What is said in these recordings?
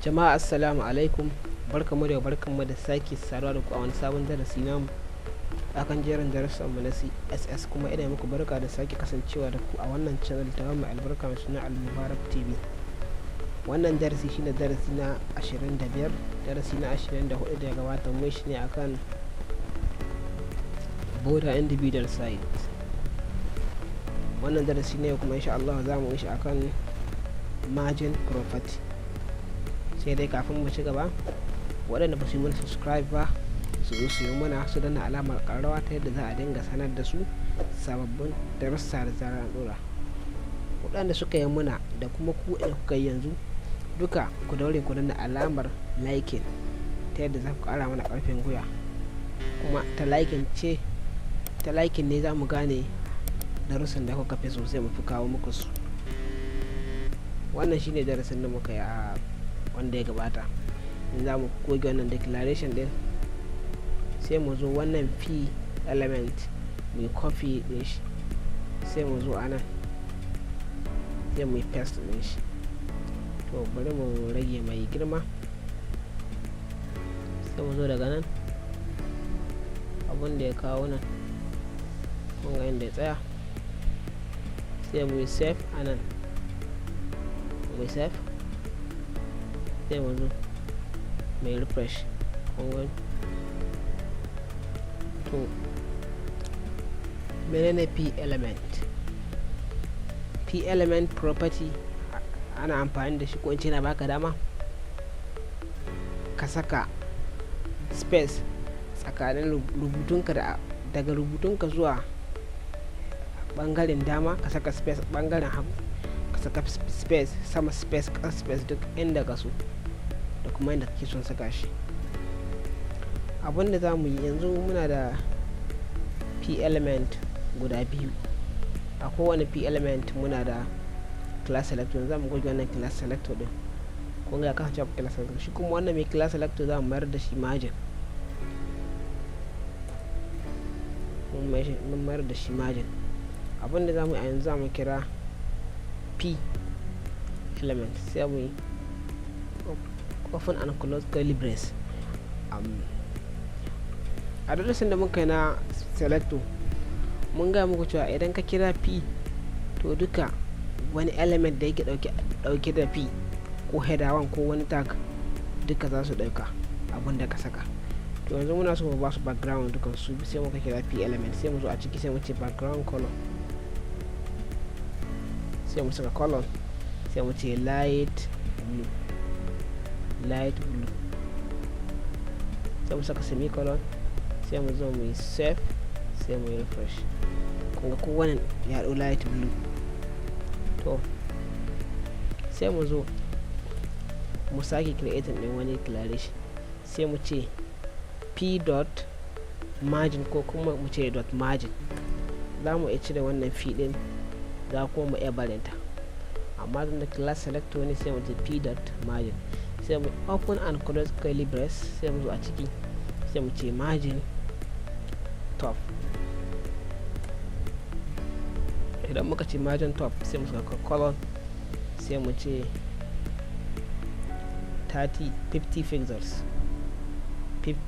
Jama'a assalamu alaikum, barkanmu da sake saduwa da ku a wani sabon darasi namu akan jerin darussanmu na CSS, kuma ina muku barka da sake kasancewa da ku a wannan channel ta mai albarka mai suna AL-MUBARAK TV. Wannan darasi shine darasi na 25, darasi na 24 da ya gabata mun shi ne akan border individual site. Wannan darasi ne kuma insha Allah za mu yi shi akan margin property. Sai dai kafin mu ci gaba, waɗanda ba su yi mana subscribe ba su zo su yi mana, su danna alamar ƙararrawa ta yadda za a dinga sanar da su sababbin darussa da zarar an ɗora. Waɗanda suka yi mana da kuma ku da kuka yi yanzu duka ku daure ku danna alamar liking ta yadda za ku ƙara mana ƙarfin gwiwa, kuma ta liking ne za mu gane darussan da kuka fi so sai mu fi kawo muku su. Wannan shine darasin da muka yi a wanda ya gabata. Za mu goge wannan declaration din, sai mu zo wannan p element mai copy din shi, sai mu zo anan sai mu yi paste din shi. To bari mu rage mai girma, sai mu zo daga nan abun da ya kawo nan kun ga inda ya tsaya, sai mu yi save anan, mu yi save, sai mu zo mai refresh kun. To menene p element property? Ana amfani da shi, ko in ce na baka dama ka saka space tsakanin rubutunka daga rubutunka zuwa bangaren dama, ka saka space bangaren hagu, ka saka space sama, space ƙasa, space duk inda ka so da kuma inda kake son saka shi. Abinda za mu yi yanzu, muna da p element guda biyu. A kowane p element muna da class selector. Za mu goge wannan class selector din, kun ga kasance class selector. Shi kuma wannan mai class selector za mu mayar da shi margin, mun mayar da shi margin. Abinda za mu yi a yanzu, za mu kira p element, sai mu yi open and close curly brace. A darasin da muka yi na selector mun ga muku cewa idan ka kira p, to duka wani element da yake dauke da p ko header 1 ko wani tag duka za su dauka abin da ka saka. To yanzu muna so mu ba su background dukan su, sai muka kira p element, sai mu zo a ciki sai mu ce background color, sai mu saka color, sai mu ce light blue, sai mu saka semicolon, sai mu zo mu yi save, sai mu yi refresh. kunga kowane ya ɗau light blue. To sai mu zo mu sake creating ɗin wani declaration, sai mu ce p dot margin, ko kuma mu ce dot margin. za mu iya cire wannan p ɗin, za kuma mu iya barinta, amma da class selector ne sai mu ce p dot margin, sai mu open and close curly brace, sai mu zo a ciki sai mu ce margin top. Idan muka ce margin top, sai mu saka colon, sai mu ce 50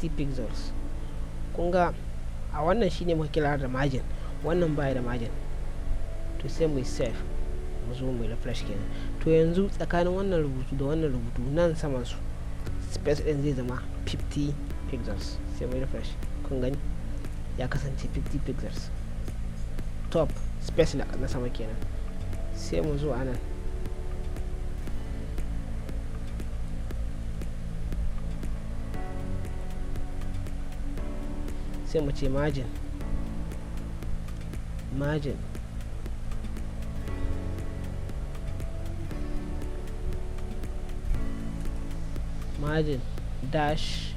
pixels. kun ga a wannan shine muka kira da margin, wannan baya da margin. To sai mu yi save, mu zo mu refresh kenan. To yanzu tsakanin wannan rubutu da wannan rubutu nan saman su space din zai zama 50 pixels. Sai mu refresh, kun gani ya kasance 50 pixels. Top space na sama kenan. Sai mu zo anan, sai mu ce margin dash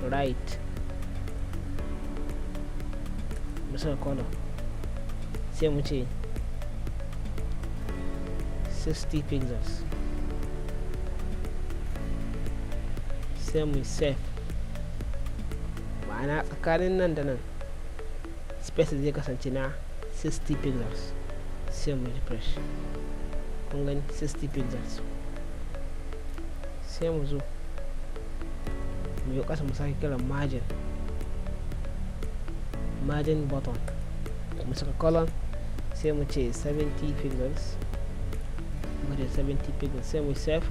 right, musa color, sai mu ce 60 pixels, sai mu save. ma'ana tsakanin nan da nan space zai kasance na 60 pixels. sai mu refresh, kun gani 60 pixels. sai mu zo mu yi ƙasa mu sake kiran margin button, mu saka colon, sai mu ce 70 pixels, mu ce 70 pixels, sai mu save,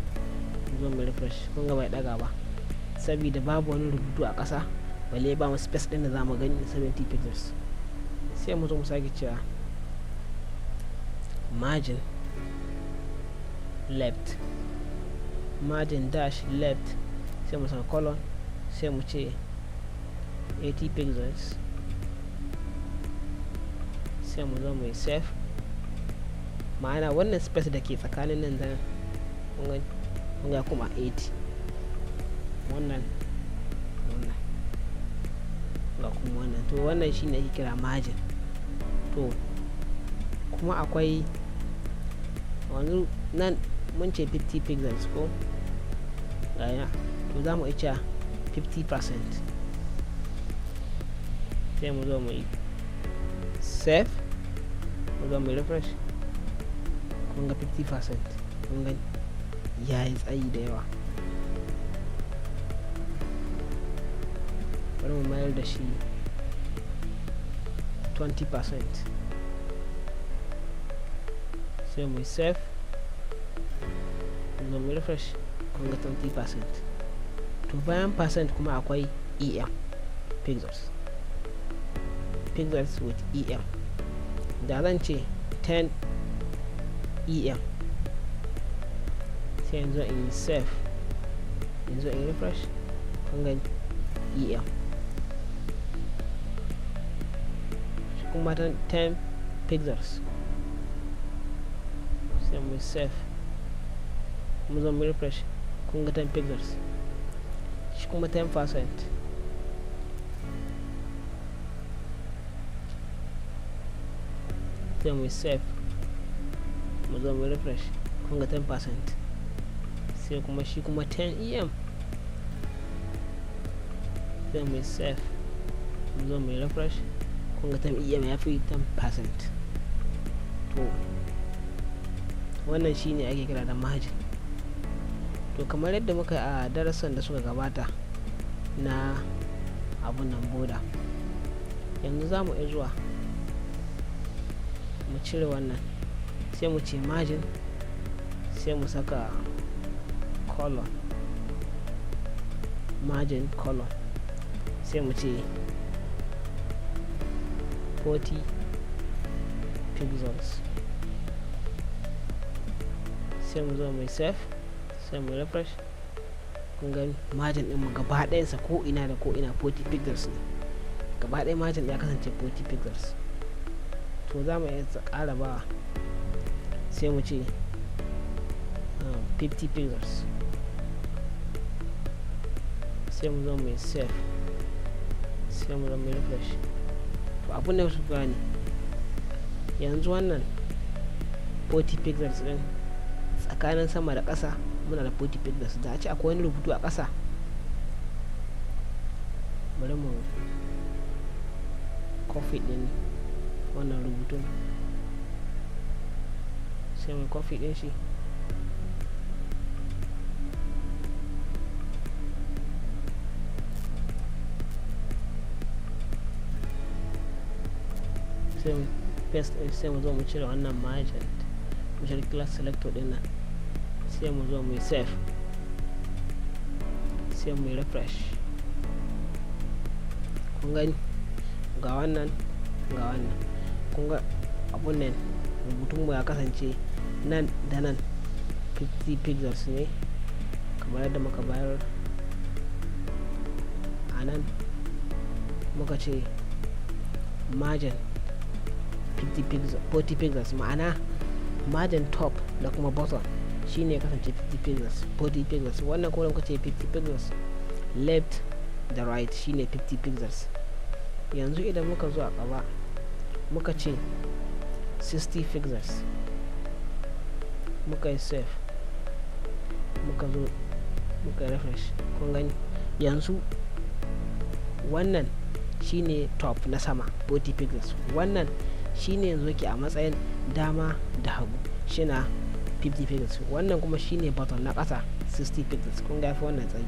mu zo mu refresh. kun ga bai daga ba saboda babu wani rubutu a ƙasa, balle ba mu space din da za mu gani 70 pixels. sai mu zo mu sake cewa margin left, margin dash left, sai mu saka colon, sai mu ce 80 pixels, sai mu zo mu save. ma'ana wannan space da ke tsakanin nan da kun ga kuma 80, wannan ga kuma wannan. to wannan shine ake kira margin. to kuma akwai wani nan mun ce 50 pixels ko gaya, to za mu iya 50%, sai mu zo mu yi save, mu zo mu refresh. kun ga 50%, kun ga ya yi tsayi da yawa. bari mu mayar da shi 20%, sai mu save, mu zo mu refresh. kun ga 20%. to bayan percent kuma akwai em, pixels with em. da zan ce 10 em, sai yanzu in save, yanzu in refresh. kun ga em kuma 10 pixels, sai mu save, mu zo mu refresh. kun ga 10 pixels. shi kuma 10%, sai mu save, mu zo mu refresh. kun ga 10%. sai kuma shi kuma 10 em, sai mu save, mu zo mu refresh. kun ga 10 em ya fi 10%. to wannan shine ake kira da margin. to kamar yadda muka a darasan da suka gabata na abun nan boda, yanzu za mu iya zuwa mu cire wannan, sai mu ce margin, sai mu saka colon, margin colon, sai mu ce 40 pixels, sai mu zo mu save, sai mu refresh. kun gani margin din mu gaba ɗayansa ko ina da ko ina 40 pixels ne, gaba ɗaya margin ya kasance 40 pixels. to za mu iya ƙara ba, sai mu ce 50 pixels, sai mu zo mu save, sai mu zo mu refresh. to abin da su gani yanzu wannan 40 pixels din tsakanin sama da ƙasa muna da 40 pixels. da a ce akwai wani rubutu a ƙasa, bari mu copy din wannan rubutun, sai mu copy din shi, sai mu paste, sai mu zo mu cire wannan margin, mu cire class selector din nan, sai mu zo mu save, sai mu refresh. kun gani ga wannan ga wannan, kun ga abun nan rubutun mu ya kasance nan da nan 50 pixels ne kamar yadda muka bayar a nan. muka ce margin 40 pixels, ma'ana margin top da kuma bottom shine ya kasance 50 pixels 40 pixels. wannan kuma muka ce 50 pixels left da right shine 50 pixels. yanzu idan muka zo a gaba muka ce 60 pixels, muka yi save, muka zo muka yi refresh. kun gani yanzu wannan shine top na sama 40 pixels, wannan shine yanzu ke a matsayin dama da hagu shina 50 pixels, wannan kuma shine bottom na ƙasa 60 pixels. Kun ga fi wannan tsayi.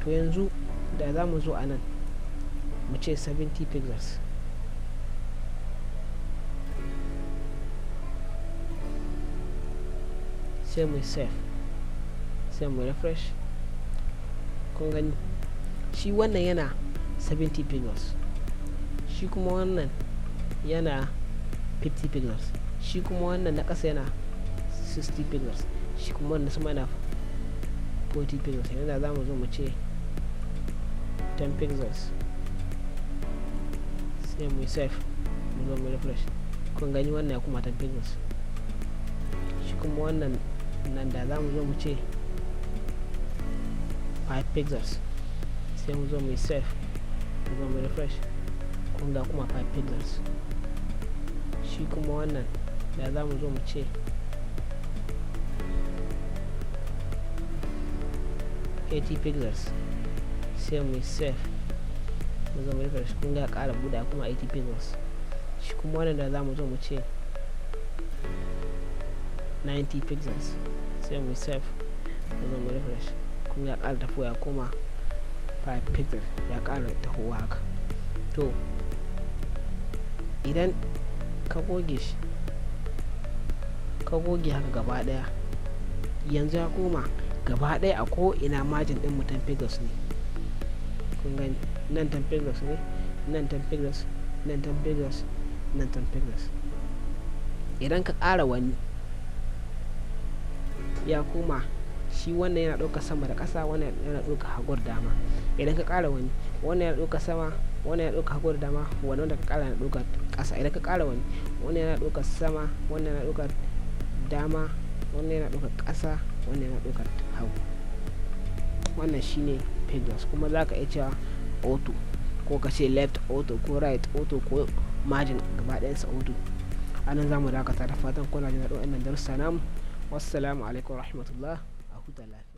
To yanzu da za mu zo a nan mu ce 70 pixels, sai mu save, sai mu refresh. Kun gani shi wannan yana 70 pixels, shi kuma wannan yana 50 pixels, shi kuma wannan na ƙasa yana 60 pixels, shi kuma wannan sama yana 40 pixels. yanzu da za mu zo mu ce 10 pixels, sai mu save, mu zo mu refresh. kun gani wannan ya kuma 10 pixels, shi kuma wannan nan da za mu zo mu ce 5 pixels, sai mu zo mu save, mu zo mu refresh. kun ga kuma 5 pixels, shi kuma wannan da za mu zo mu ce 80 pixels, sai mu save, mu zo mu refresh. kun ga ƙara buɗa kuma 80 pixels, shi kuma wannan da za mu zo mu ce 90 pixels, sai mu save, mu zo mu refresh. kun ga ƙara tafiya ya koma 5 pixels, ya ƙara tahowa haka. to idan ka goge shi, ka goge haka gaba daya, yanzu ya koma gaba daya a ko ina margin din mu 10 pixels ne. kun gani nan 10 pixels ne, nan 10 pixels, nan 10 pixels, nan 10 pixels. idan ka ƙara wani ya koma shi wannan yana ɗauka sama da ƙasa, wannan yana ɗauka hagu da dama. idan ka ƙara wani, wannan yana ɗauka sama, wannan yana ɗauka hagu da dama, wannan da ka ƙara yana ɗauka ƙasa. idan ka ƙara wani, wannan yana ɗauka sama, wannan yana ɗauka dama, wannan yana ɗauka ƙasa, wannan yana ɗauka hagu. wannan shine pixels. kuma za ka iya cewa auto, ko ka ce left auto, ko right auto, ko margin gaba ɗayansa auto. anan za mu dakata, da fatan kuna jin daɗin wannan darussa namu. wassalamu alaikum warahmatullah. a huta lafiya.